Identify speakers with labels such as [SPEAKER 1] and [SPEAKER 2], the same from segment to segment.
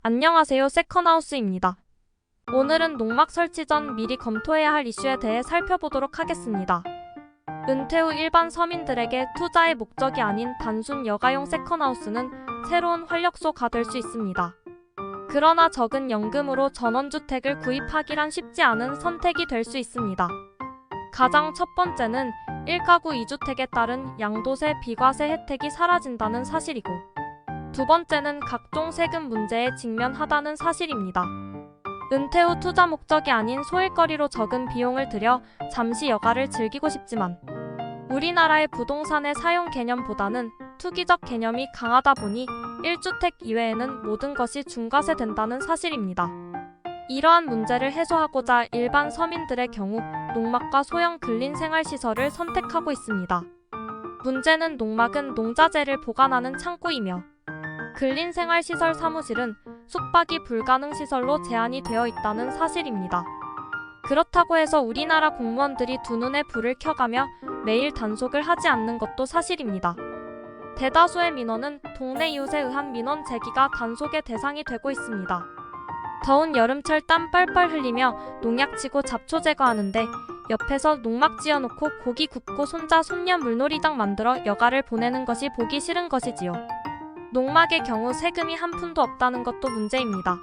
[SPEAKER 1] 안녕하세요. 세컨하우스입니다. 오늘은 농막 설치 전 미리 검토해야 할 이슈에 대해 살펴보도록 하겠습니다. 은퇴 후 일반 서민들에게 투자의 목적이 아닌 단순 여가용 세컨하우스는 새로운 활력소가 될 수 있습니다. 그러나 적은 연금으로 전원주택을 구입하기란 쉽지 않은 선택이 될 수 있습니다. 가장 첫 번째는 1가구 2주택에 따른 양도세, 비과세 혜택이 사라진다는 사실이고, 두 번째는 각종 세금 문제에 직면하다는 사실입니다. 은퇴 후 투자 목적이 아닌 소일거리로 적은 비용을 들여 잠시 여가를 즐기고 싶지만 우리나라의 부동산의 사용 개념보다는 투기적 개념이 강하다 보니 1주택 이외에는 모든 것이 중과세 된다는 사실입니다. 이러한 문제를 해소하고자 일반 서민들의 경우 농막과 소형 근린생활시설을 선택하고 있습니다. 문제는 농막은 농자재를 보관하는 창고이며 근린생활시설 사무실은 숙박이 불가능 시설로 제한이 되어 있다는 사실입니다. 그렇다고 해서 우리나라 공무원들이 두 눈에 불을 켜가며 매일 단속을 하지 않는 것도 사실입니다. 대다수의 민원은 동네 이웃에 의한 민원 제기가 단속의 대상이 되고 있습니다. 더운 여름철 땀 뻘뻘 흘리며 농약 치고 잡초 제거하는데 옆에서 농막 지어놓고 고기 굽고 손자 손녀 물놀이장 만들어 여가를 보내는 것이 보기 싫은 것이지요. 농막의 경우 세금이 한 푼도 없다는 것도 문제입니다.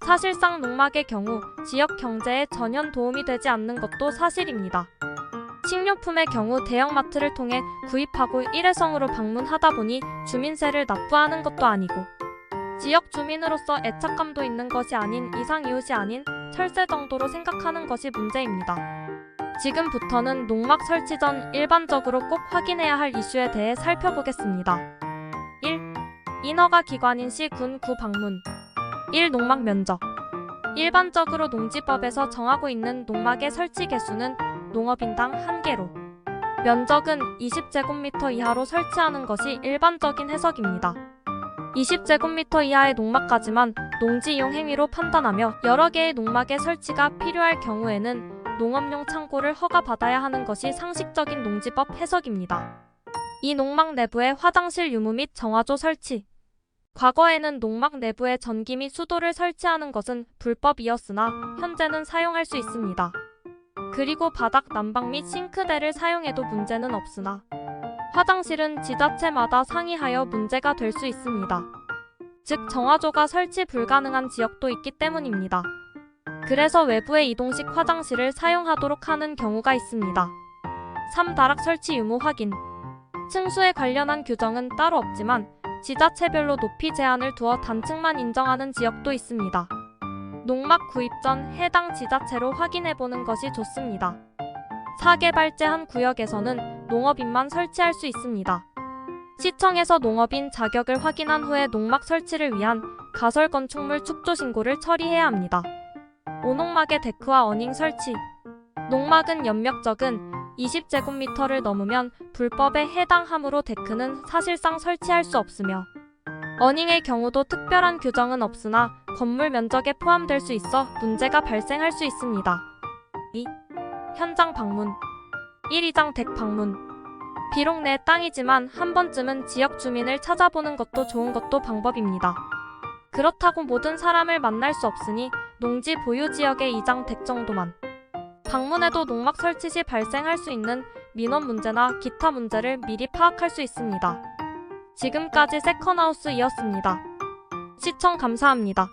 [SPEAKER 1] 사실상 농막의 경우 지역 경제에 전혀 도움이 되지 않는 것도 사실입니다. 식료품의 경우 대형마트를 통해 구입하고 일회성으로 방문하다 보니 주민세를 납부하는 것도 아니고 지역 주민으로서 애착감도 있는 것이 아닌 이상 이웃이 아닌 철새 정도로 생각하는 것이 문제입니다. 지금부터는 농막 설치 전 일반적으로 꼭 확인해야 할 이슈에 대해 살펴보겠습니다. 1. 인허가 기관인 시, 군, 구 방문. 1. 농막 면적. 일반적으로 농지법에서 정하고 있는 농막의 설치 개수는 농업인당 1개로 면적은 20제곱미터 이하로 설치하는 것이 일반적인 해석입니다. 20제곱미터 이하의 농막까지만 농지 이용 행위로 판단하며 여러 개의 농막의 설치가 필요할 경우에는 농업용 창고를 허가받아야 하는 것이 상식적인 농지법 해석입니다. 이 농막 내부에 화장실 유무 및 정화조 설치. 과거에는 농막 내부에 전기 및 수도를 설치하는 것은 불법이었으나 현재는 사용할 수 있습니다. 그리고 바닥 난방 및 싱크대를 사용해도 문제는 없으나 화장실은 지자체마다 상이하여 문제가 될 수 있습니다. 즉 정화조가 설치 불가능한 지역도 있기 때문입니다. 그래서 외부의 이동식 화장실을 사용하도록 하는 경우가 있습니다. 3. 다락 설치 유무 확인. 층수에 관련한 규정은 따로 없지만 지자체별로 높이 제한을 두어 단층만 인정하는 지역도 있습니다. 농막 구입 전 해당 지자체로 확인해보는 것이 좋습니다. 4. 개발제 한 구역에서는 농업인만 설치할 수 있습니다. 시청에서 농업인 자격을 확인한 후에 농막 설치를 위한 가설 건축물 축조 신고를 처리해야 합니다. 오농막의 데크와 어닝 설치. 농막은 연면적은 20제곱미터를 넘으면 불법에 해당하므로 데크는 사실상 설치할 수 없으며 어닝의 경우도 특별한 규정은 없으나 건물 면적에 포함될 수 있어 문제가 발생할 수 있습니다. 2. 현장 방문. 1. 이장 댁 방문. 비록 내 땅이지만 한 번쯤은 지역 주민을 찾아보는 것도 좋은 것도 방법입니다. 그렇다고 모든 사람을 만날 수 없으니 농지 보유 지역의 이장 댁 정도만 방문해도 농막 설치 시 발생할 수 있는 민원 문제나 기타 문제를 미리 파악할 수 있습니다. 지금까지 세컨하우스이었습니다. 시청 감사합니다.